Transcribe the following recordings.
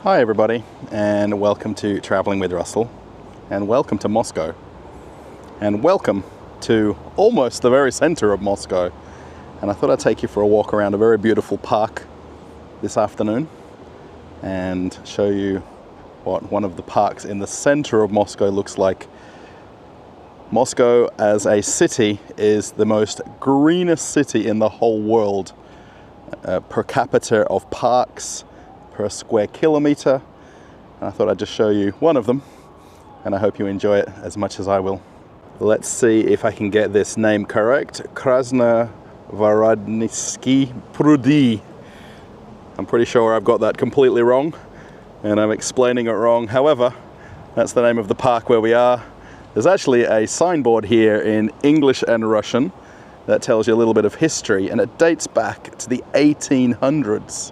Hi everybody, and welcome to Traveling with Russell, and welcome to Moscow, and welcome to almost the very center of Moscow. And I thought I'd take you for a walk around a very beautiful park this afternoon and show you what one of the parks in the center of Moscow looks like. Moscow as a city is the most greenest city in the whole world, per capita of parks per square kilometer. And I thought I'd just show you one of them, and I hope you enjoy it as much as I will. Let's see if I can get this name correct. Krasnogvardeysky Prudy. I'm pretty sure I've got that completely wrong, and I'm explaining it wrong. However, that's the name of the park where we are. There's actually a signboard here in English and Russian that tells you a little bit of history, and it dates back to the 1800s.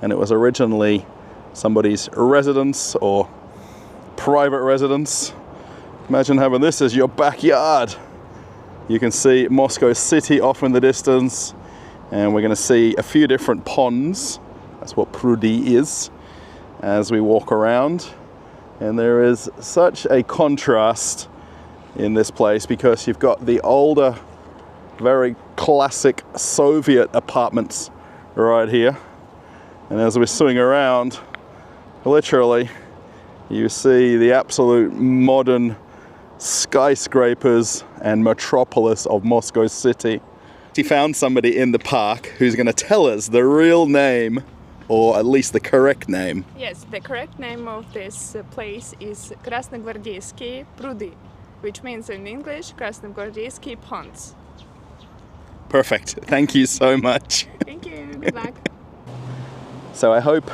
And it was originally somebody's residence or private residence. Imagine having this as your backyard. You can see Moscow City off in the distance, and we're going to see a few different ponds. That's what Prudy is as we walk around. And there is such a contrast in this place because you've got the older, very classic Soviet apartments right here. And as we swing around, literally, you see the absolute modern skyscrapers and metropolis of Moscow City. We found somebody in the park who's going to tell us the real name, or at least the correct name. Yes, the correct name of this place is Krasnogvardeyskie Prudy, which means in English, Krasnogvardeysky ponds. Perfect. Thank you so much. Thank you. Good luck. So I hope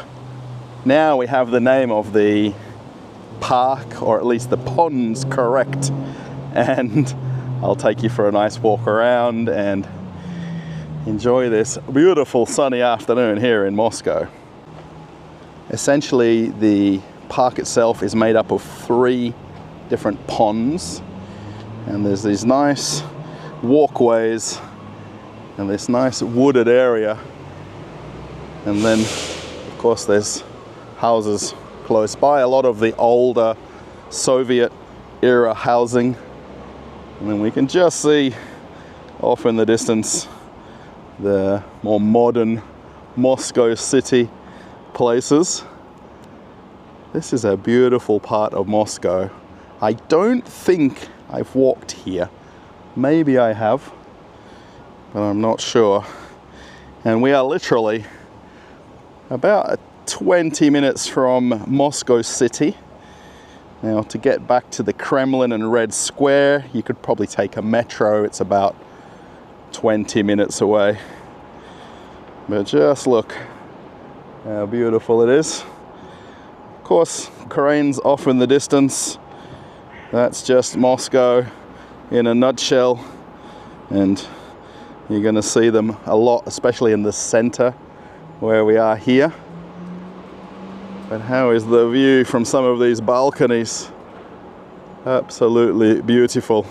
now we have the name of the park, or at least the ponds, correct, and I'll take you for a nice walk around and enjoy this beautiful sunny afternoon here in Moscow. Essentially, the park itself is made up of 3 different ponds, and there's these nice walkways and this nice wooded area. And then, of course, there's houses close by, a lot of the older Soviet-era housing. And then we can just see off in the distance the more modern Moscow City places. This is a beautiful part of Moscow. I don't think I've walked here. Maybe I have, but I'm not sure. And we are literally about 20 minutes from Moscow City. Now, to get back to the Kremlin and Red Square, you could probably take a metro. It's about 20 minutes away. But just look how beautiful it is. Of course, cranes off in the distance. That's just Moscow in a nutshell. And you're going to see them a lot, especially in the center where we are here. But how is the view from some of these balconies? Absolutely beautiful.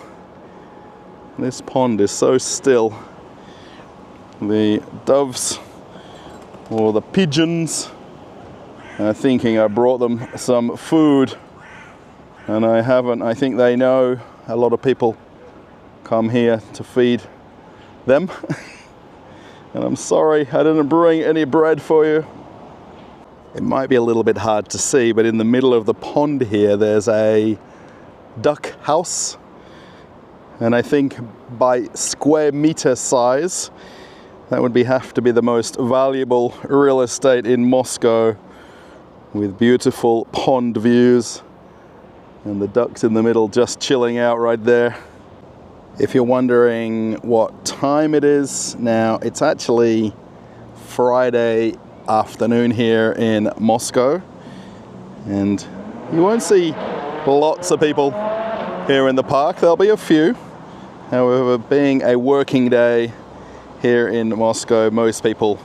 This pond is so still. The doves, or the pigeons, are thinking I brought them some food, and I haven't. I think they know a lot of people come here to feed them. And I'm sorry I didn't bring any bread for you. It might be a little bit hard to see, but in the middle of the pond here, there's a duck house. And I think by square meter size, that would have to be the most valuable real estate in Moscow, with beautiful pond views and the ducks in the middle just chilling out right there. If you're wondering what time it is now, it's actually Friday afternoon here in Moscow, and you won't see lots of people here in the park. There'll be a few. However, being a working day here in Moscow, most people,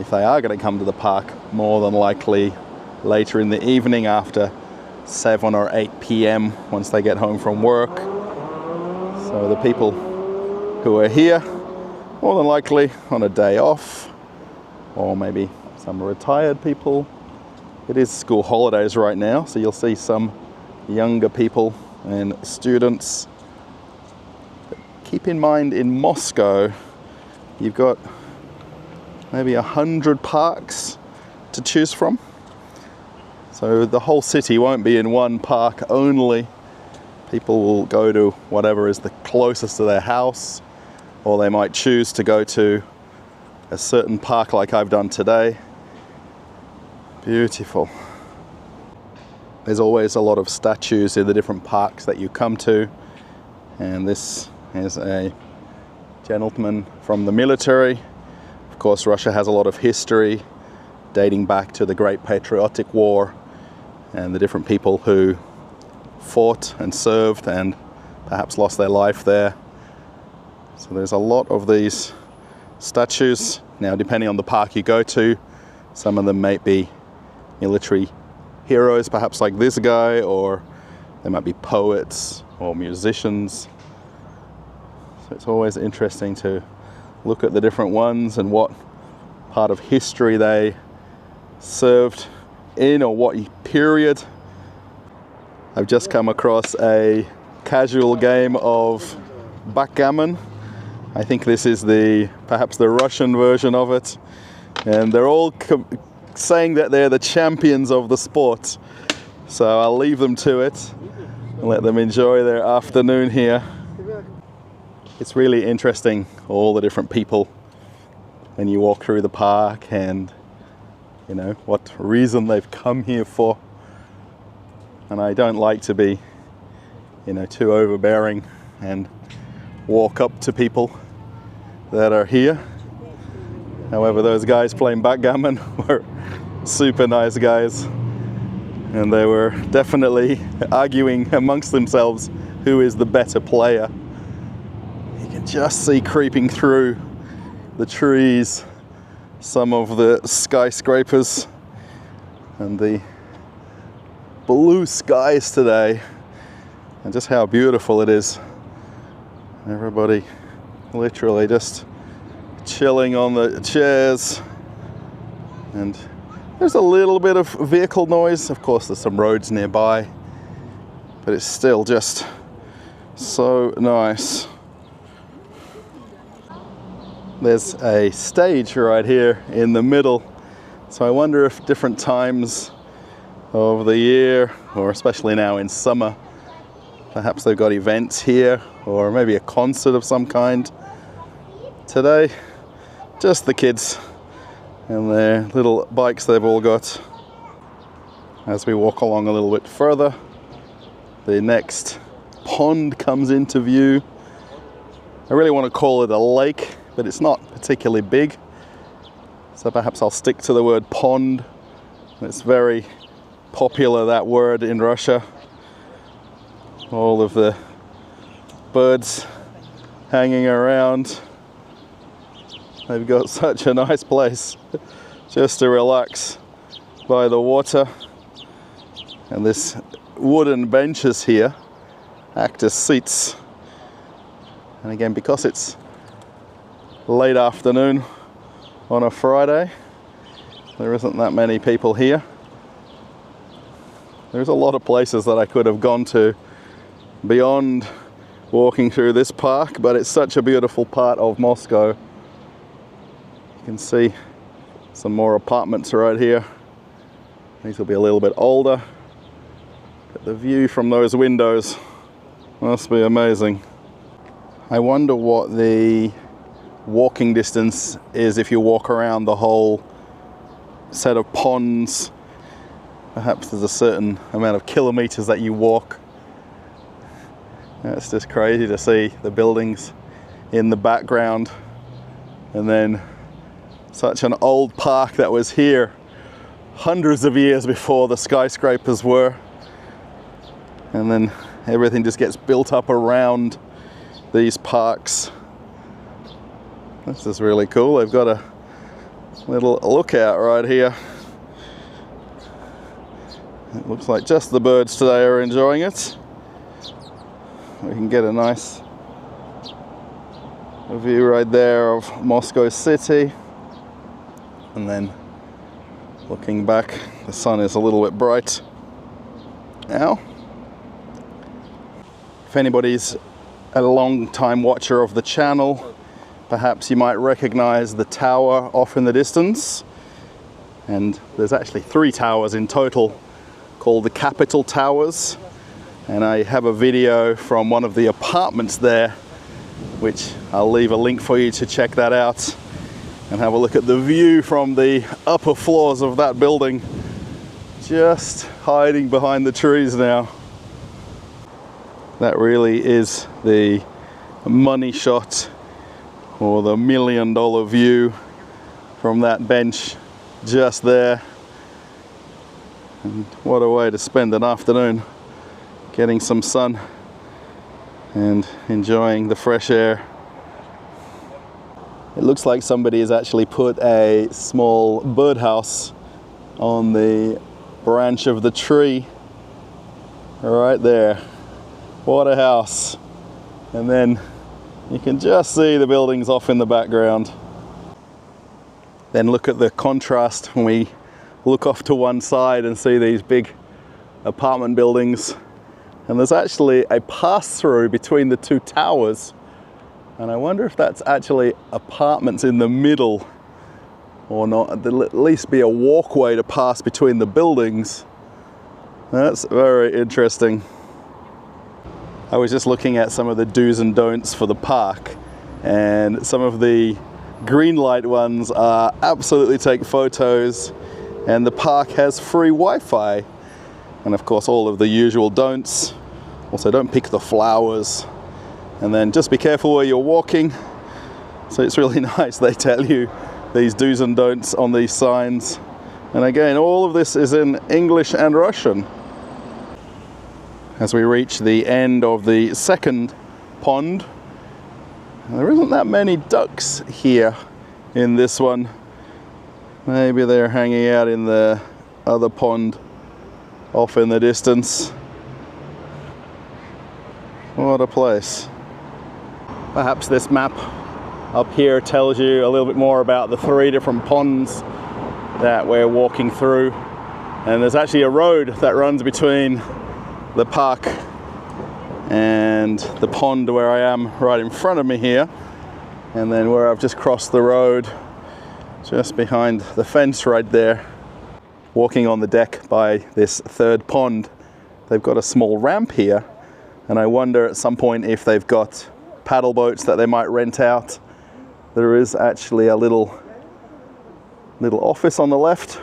if they are going to come to the park, more than likely later in the evening after 7 or 8 p.m. once they get home from work. So the people who are here, more than likely on a day off, or maybe some retired people It is school holidays right now, so you'll see some younger people and students. But keep in mind, in Moscow, you've got maybe 100 parks to choose from. So the whole city won't be in one park only. People will go to whatever is the closest to their house, or they might choose to go to a certain park like I've done today. Beautiful. There's always a lot of statues in the different parks that you come to, and this is a gentleman from the military. Of course, Russia has a lot of history dating back to the Great Patriotic War and the different people who fought and served and perhaps lost their life there. So there's a lot of these statues. Now, depending on the park you go to, some of them might be military heroes, perhaps like this guy, or they might be poets or musicians. So it's always interesting to look at the different ones and what part of history they served in, or what period. I've just come across a casual game of backgammon. I think this is perhaps the Russian version of it, and they're all saying that they're the champions of the sport. So I'll leave them to it and let them enjoy their afternoon here. It's really interesting, all the different people when you walk through the park, and you know what reason they've come here for. And I don't like to be, too overbearing and walk up to people that are here. However, those guys playing backgammon were super nice guys, and they were definitely arguing amongst themselves who is the better player. You can just see creeping through the trees some of the skyscrapers and the blue skies today, and just how beautiful it is. Everybody literally just chilling on the chairs, and there's a little bit of vehicle noise. Of course, there's some roads nearby, but it's still just so nice. There's a stage right here in the middle, so I wonder if different times of the year, or especially now in summer, perhaps they've got events here, or maybe a concert of some kind. Today, just the kids and their little bikes they've all got. As we walk along a little bit further, the next pond comes into view. I really want to call it a lake, but it's not particularly big, so perhaps I'll stick to the word pond. It's very popular, that word, in Russia. All of the birds hanging around. They've got such a nice place just to relax by the water. And this wooden benches here act as seats. And again, because it's late afternoon on a Friday, there isn't that many people here. There's a lot of places that I could have gone to beyond walking through this park, but it's such a beautiful part of Moscow. You can see some more apartments right here. These will be a little bit older, but the view from those windows must be amazing. I wonder what the walking distance is if you walk around the whole set of ponds. Perhaps there's a certain amount of kilometers that you walk. It's just crazy to see the buildings in the background, and then such an old park that was here hundreds of years before the skyscrapers were, and then everything just gets built up around these parks. This is really cool. They've got a little lookout right here. It looks like just the birds today are enjoying it. We can get a nice view right there of Moscow city, and then Looking back, the sun is a little bit bright now. If anybody's a long time watcher of the channel, perhaps you might recognize the tower off in the distance. And there's actually 3 towers in total called the Capital Towers. And I have a video from one of the apartments there, which I'll leave a link for you to check that out and have a look at the view from the upper floors of that building, just hiding behind the trees now. That really is the money shot, or the $1 million view from that bench just there. And what a way to spend an afternoon, getting some sun and enjoying the fresh air. It looks like somebody has actually put a small birdhouse on the branch of the tree right there. What a house. And then you can just see the buildings off in the background. Then look at the contrast when we look off to one side and see these big apartment buildings. And there's actually a pass-through between the 2 towers. And I wonder if that's actually apartments in the middle or not. There'll at least be a walkway to pass between the buildings. That's very interesting. I was just looking at some of the do's and don'ts for the park, and some of the green light ones are absolutely take photos, and the park has free Wi-Fi. And of course all of the usual don'ts. Also, don't pick the flowers. And then just be careful where you're walking. So it's really nice they tell you these do's and don'ts on these signs. And again, all of this is in English and Russian. As we reach the end of the second pond, there isn't that many ducks here in this one. Maybe they're hanging out in the other pond off in the distance. What a place. Perhaps this map up here tells you a little bit more about the 3 different ponds that we're walking through. And there's actually a road that runs between the park and the pond where I am right in front of me here. And then where I've just crossed the road, just behind the fence right there. Walking on the deck by this 3rd pond, they've got a small ramp here. And I wonder at some point if they've got paddle boats that they might rent out. There is actually a little office on the left.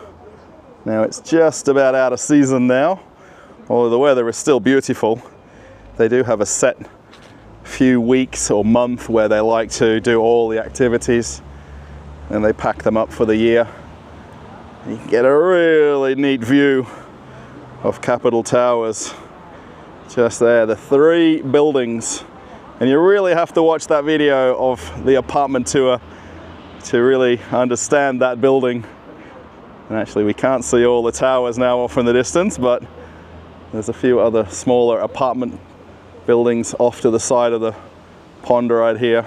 Now it's just about out of season now, although the weather is still beautiful. They do have a set few weeks or month where they like to do all the activities, and they pack them up for the year. You can get a really neat view of Capital Towers just there, the 3 buildings. And you really have to watch that video of the apartment tour to really understand that building. And actually we can't see all the towers now off in the distance, but there's a few other smaller apartment buildings off to the side of the pond right here.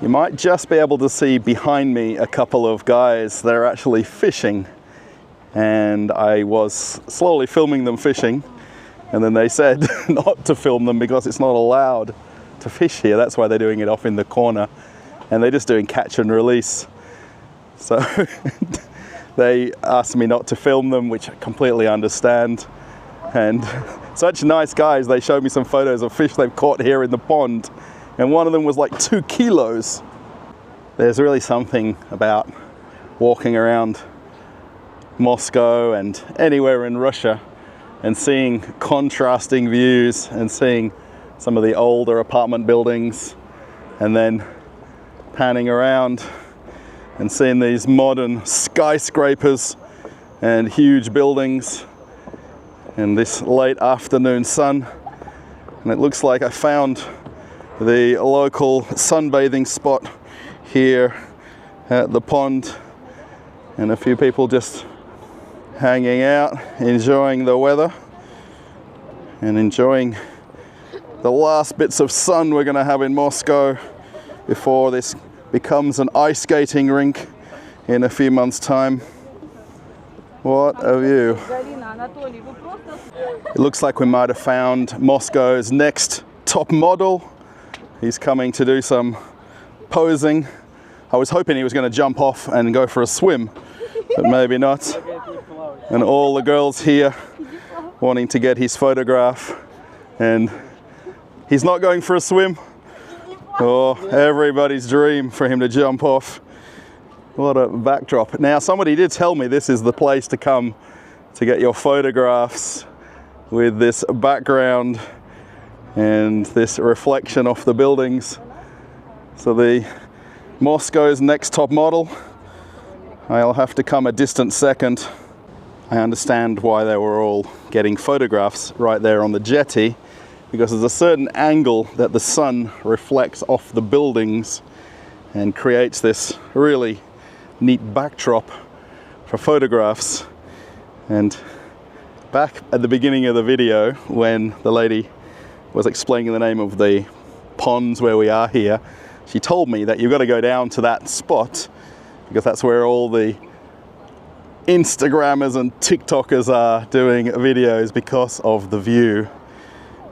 You might just be able to see behind me a couple of guys. They're actually fishing, and I was slowly filming them fishing, and then they said not to film them because it's not allowed to fish here. That's why they're doing it off in the corner, and they're just doing catch and release. So they asked me not to film them, which I completely understand. And such nice guys. They showed me some photos of fish they've caught here in the pond, and one of them was like 2 kilos. There's really something about walking around Moscow and anywhere in Russia and seeing contrasting views and seeing some of the older apartment buildings, and then panning around and seeing these modern skyscrapers and huge buildings in this late afternoon sun. And it looks like I found the local sunbathing spot here at the pond, and a few people just hanging out, enjoying the weather and enjoying the last bits of sun we're going to have in Moscow before this becomes an ice skating rink in a few months' time. What a view. It looks like we might have found Moscow's next top model. He's coming to do some posing. I was hoping he was going to jump off and go for a swim, but maybe not. And all the girls here wanting to get his photograph, and he's not going for a swim. Oh, everybody's dream for him to jump off. What a backdrop. Now, somebody did tell me this is the place to come to get your photographs with this background and this reflection off the buildings. So the Moscow's next top model, I'll have to come a distant second. I understand why they were all getting photographs right there on the jetty, because there's a certain angle that the sun reflects off the buildings and creates this really neat backdrop for photographs. And back at the beginning of the video, when the lady was explaining the name of the ponds where we are here, she told me that you've got to go down to that spot because that's where all the Instagrammers and TikTokers are doing videos because of the view.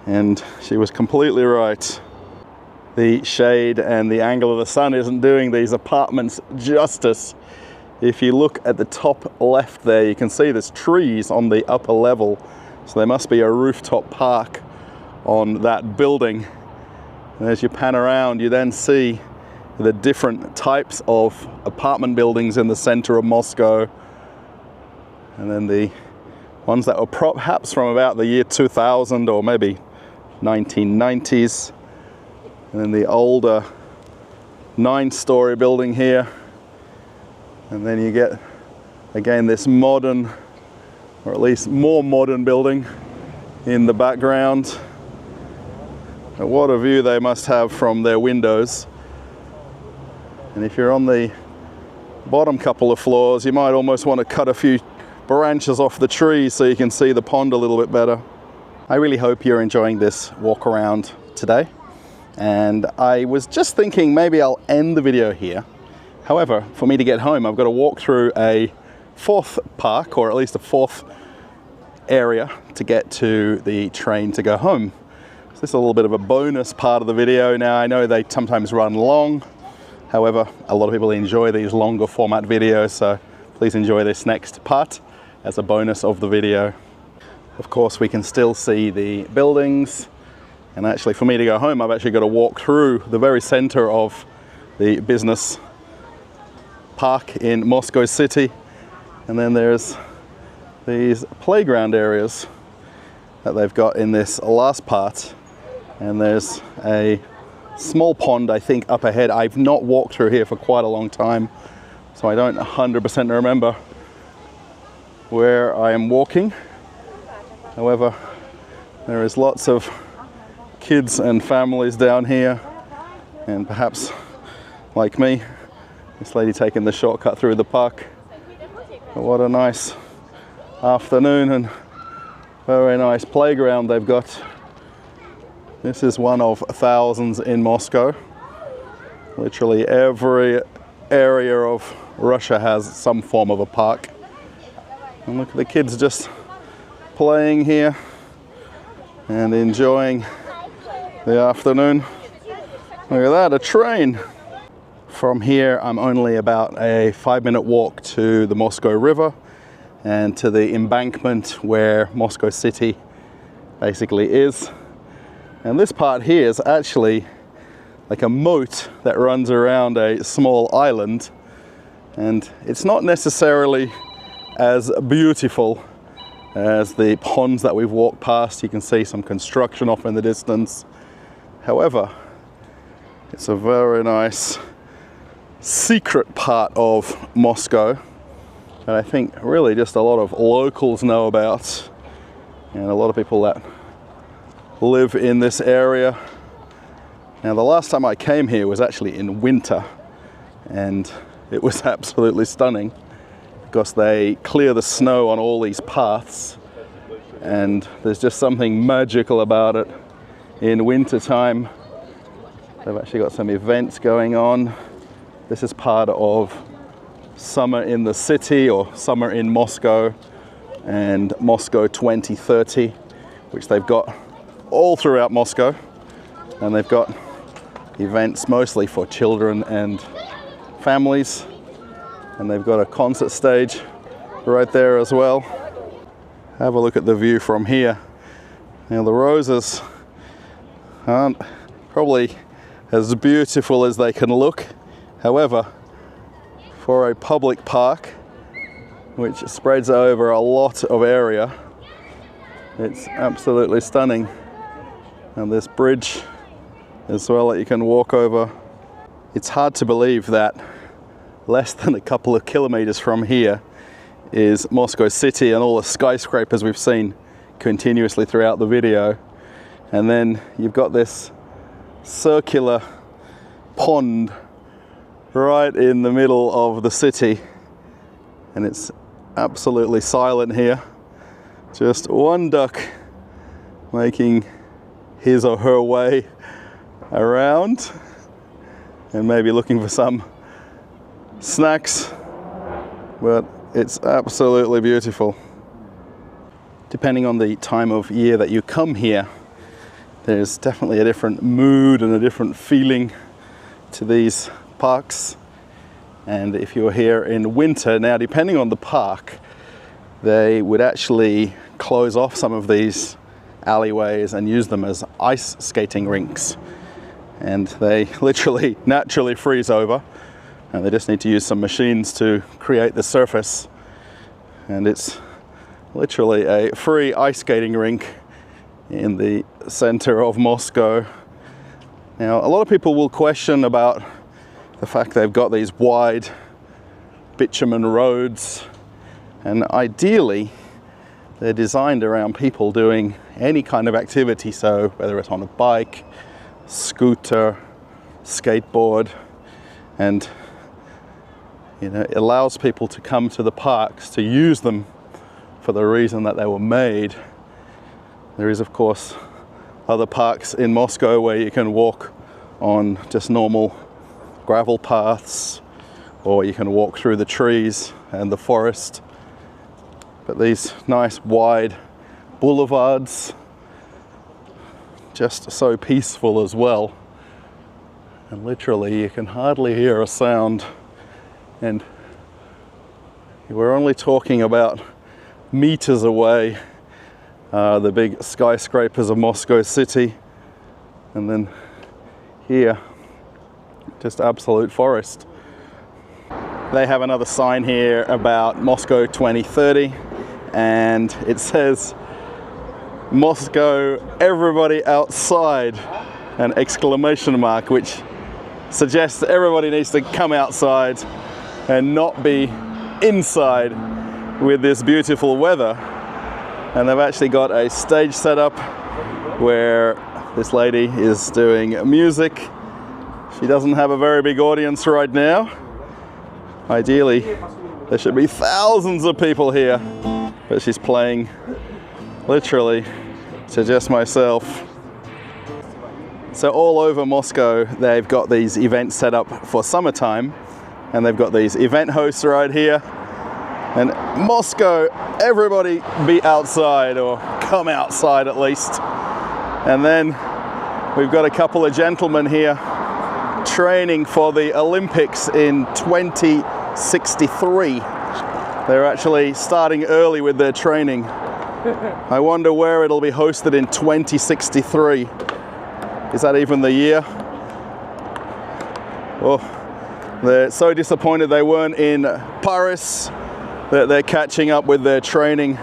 And she was completely right. The shade and the angle of the sun isn't doing these apartments justice. If you look at the top left there, you can see there's trees on the upper level. So there must be a rooftop park on that building. And as you pan around, you then see the different types of apartment buildings in the center of Moscow. And then the ones that were perhaps from about the year 2000 or maybe 1990s. And then the older 9-story building here. And then you get, again, this modern, or at least more modern building in the background. And what a view they must have from their windows. And if you're on the bottom couple of floors, you might almost want to cut a few branches off the trees so you can see the pond a little bit better. I really hope you're enjoying this walk around today. And I was just thinking maybe I'll end the video here. However, for me to get home, I've got to walk through a fourth park, or at least a fourth area, to get to the train to go home. So this is a little bit of a bonus part of the video. Now, I know they sometimes run long. However, a lot of people enjoy these longer format videos, so please enjoy this next part as a bonus of the video. Of course, we can still see the buildings. And actually, for me to go home, I've actually got to walk through the very center of the business park in Moscow city. And then there's these playground areas that they've got in this last part. And there's a small pond, I think, up ahead. I've not walked through here for quite a long time, so I don't 100% remember where I am walking. However, there is lots of kids and families down here, and perhaps like me, this lady taking the shortcut through the park. But what a nice afternoon and very nice playground they've got. This is one of thousands in Moscow. Literally every area of Russia has some form of a park. And look at the kids just playing here and enjoying the afternoon. Look at that, a train. From here, I'm only about a 5-minute walk to the Moscow River and to the embankment where Moscow City basically is. And this part here is actually like a moat that runs around a small island. And it's not necessarily as beautiful as the ponds that we've walked past. You can see some construction off in the distance. However, it's a very nice secret part of Moscow that I think really just a lot of locals know about, and a lot of people that live in this area. Now, the last time I came here was actually in winter, and it was absolutely stunning because they clear the snow on all these paths, and there's just something magical about it in winter time. They've actually got some events going on. This is part of Summer in the City, or Summer in Moscow. and Moscow 2030, which they've got all throughout Moscow. And they've got events mostly for children and families. And they've got a concert stage right there as well. Have a look at the view from here. Now the roses aren't probably as beautiful as they can look. However, for a public park, which spreads over a lot of area, it's absolutely stunning. And this bridge as well that you can walk over. It's hard to believe that less than a couple of kilometers from here is Moscow City and all the skyscrapers we've seen continuously throughout the video. And then you've got this circular pond right in the middle of the city, and it's absolutely silent here. Just one duck making his or her way around and maybe looking for some snacks, but it's absolutely beautiful. Depending on the time of year that you come here, there's definitely a different mood and a different feeling to these parks. And if you're here in winter, now depending on the park, they would actually close off some of these alleyways and use them as ice skating rinks. And they literally naturally freeze over, and they just need to use some machines to create the surface. And it's literally a free ice skating rink in the center of Moscow. Now, a lot of people will question about the fact they've got these wide bitumen roads, and ideally they're designed around people doing any kind of activity, so whether it's on a bike, scooter, skateboard, and it allows people to come to the parks to use them for the reason that they were made. There is, of course, other parks in Moscow where you can walk on just normal gravel paths, or you can walk through the trees and the forest. But these nice wide boulevards, just so peaceful as well. And literally you can hardly hear a sound. And we're only talking about meters away, the big skyscrapers of Moscow City. And then here, just absolute forest. They have another sign here about Moscow 2030, and it says, Moscow, everybody outside, an exclamation mark, which suggests that everybody needs to come outside and not be inside with this beautiful weather. And they've actually got a stage set up where this lady is doing music. She doesn't have a very big audience right now. Ideally, there should be thousands of people here, but she's playing literally to just myself. So all over Moscow, they've got these events set up for summertime, and they've got these event hosts right here. And Moscow, everybody be outside, or come outside at least. And then we've got a couple of gentlemen here training for the Olympics in 2063. They're actually starting early with their training. I wonder where it'll be hosted in 2063. Is that even the year? Oh, they're so disappointed they weren't in Paris that they're catching up with their training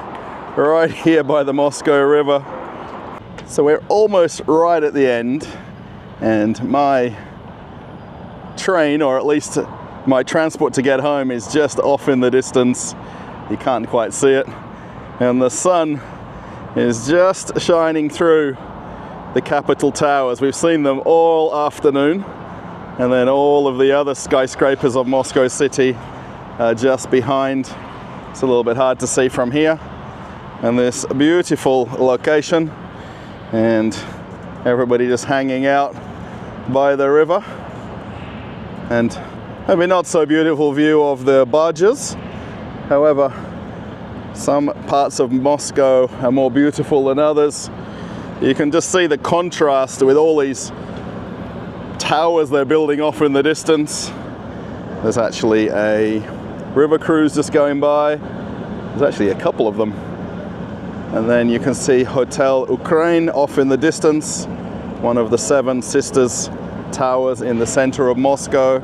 right here by the Moscow River. So we're almost right at the end, and my train, or at least my transport to get home, is just off in the distance. You can't quite see it. And the sun is just shining through the Capitol Towers. We've seen them all afternoon, and then all of the other skyscrapers of Moscow City are just behind. It's a little bit hard to see from here. And this beautiful location, and everybody just hanging out by the river. And maybe not so beautiful view of the barges. However, Some parts of Moscow are more beautiful than others. You can just see the contrast with all these towers they're building off in the distance. There's actually a river cruise just going by. There's actually a couple of them. And then you can see Hotel Ukraine off in the distance, one of the 7 sisters towers in the center of Moscow.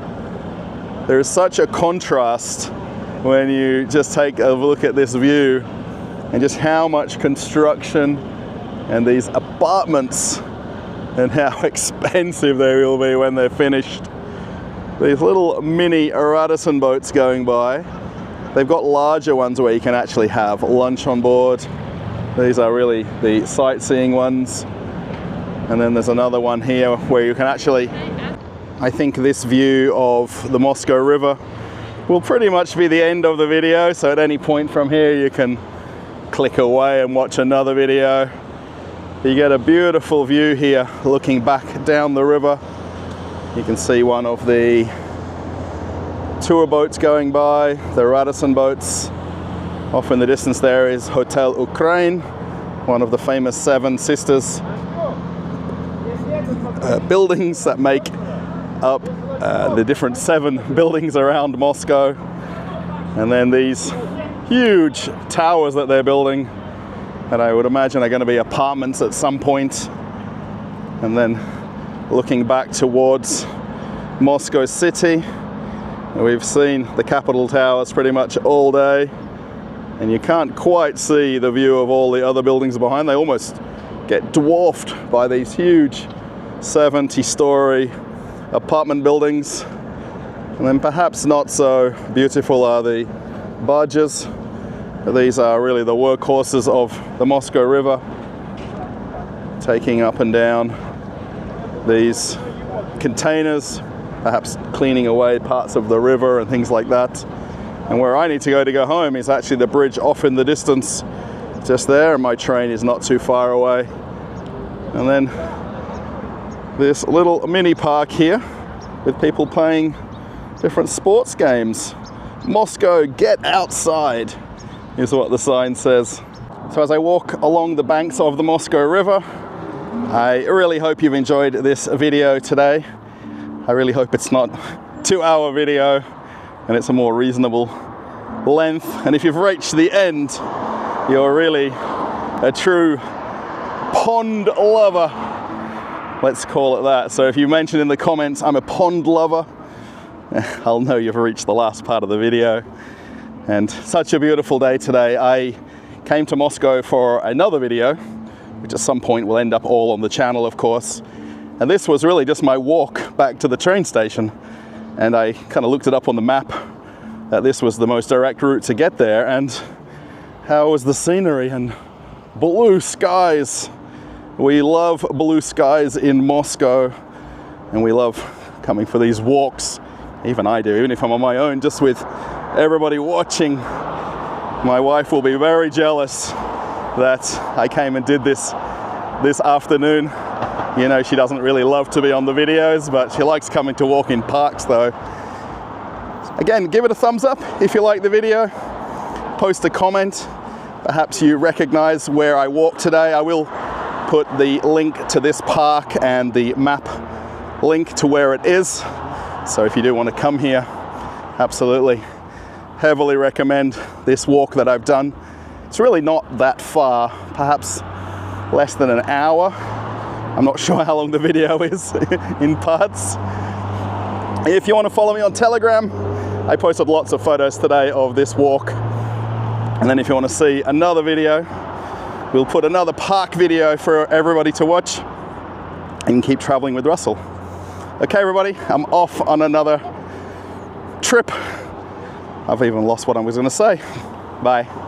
There is such a contrast when you just take a look at this view and just how much construction and these apartments and how expensive they will be when they're finished. These little mini Radisson boats going by. They've got larger ones where you can actually have lunch on board. These are really the sightseeing ones. And then there's another one here where you can actually, I think this view of the Moscow River will pretty much be the end of the video. So at any point from here, you can click away and watch another video. You get a beautiful view here looking back down the river. You can see one of the tour boats going by, the Radisson boats. Off in the distance there is Hotel Ukraine, one of the famous 7 sisters buildings that make up the different 7 buildings around Moscow. And then these huge towers that they're building that I would imagine are going to be apartments at some point. And then looking back towards Moscow city, we've seen the Capitol towers pretty much all day. And you can't quite see the view of all the other buildings behind. They almost get dwarfed by these huge 70-story apartment buildings. And then perhaps not so beautiful are the barges. These are really the workhorses of the Moscow River, taking up and down these containers, perhaps cleaning away parts of the river and things like that. And where I need to go home is actually the bridge off in the distance, just there, and my train is not too far away. And then this little mini park here with people playing different sports games. Moscow, get outside, is what the sign says. So as I walk along the banks of the Moscow River, I really hope you've enjoyed this video today. I really hope it's not a 2-hour video and it's a more reasonable length. And if you've reached the end, you're really a true pond lover. Let's call it that. So if you mention in the comments, I'm a pond lover, I'll know you've reached the last part of the video. And such a beautiful day today. I came to Moscow for another video, which at some point will end up all on the channel, of course. And this was really just my walk back to the train station. And I kind of looked it up on the map that this was the most direct route to get there. And how was the scenery and blue skies. We love blue skies in Moscow, and we love coming for these walks. Even I do, even if I'm on my own, just with everybody watching. My wife will be very jealous that I came and did this afternoon. You know, she doesn't really love to be on the videos, but she likes coming to walk in parks though. Again, give it a thumbs up if you like the video. Post a comment. Perhaps you recognize where I walked today. I will put the link to this park and the map link to where it is. So if you do want to come here, absolutely heavily recommend this walk that I've done. It's really not that far, perhaps less than an hour. I'm not sure how long the video is in parts. If you want to follow me on Telegram, I posted lots of photos today of this walk. And then if you want to see another video, we'll put another park video for everybody to watch and keep traveling with Russell. Okay, everybody, I'm off on another trip. I've even lost what I was going to say. Bye.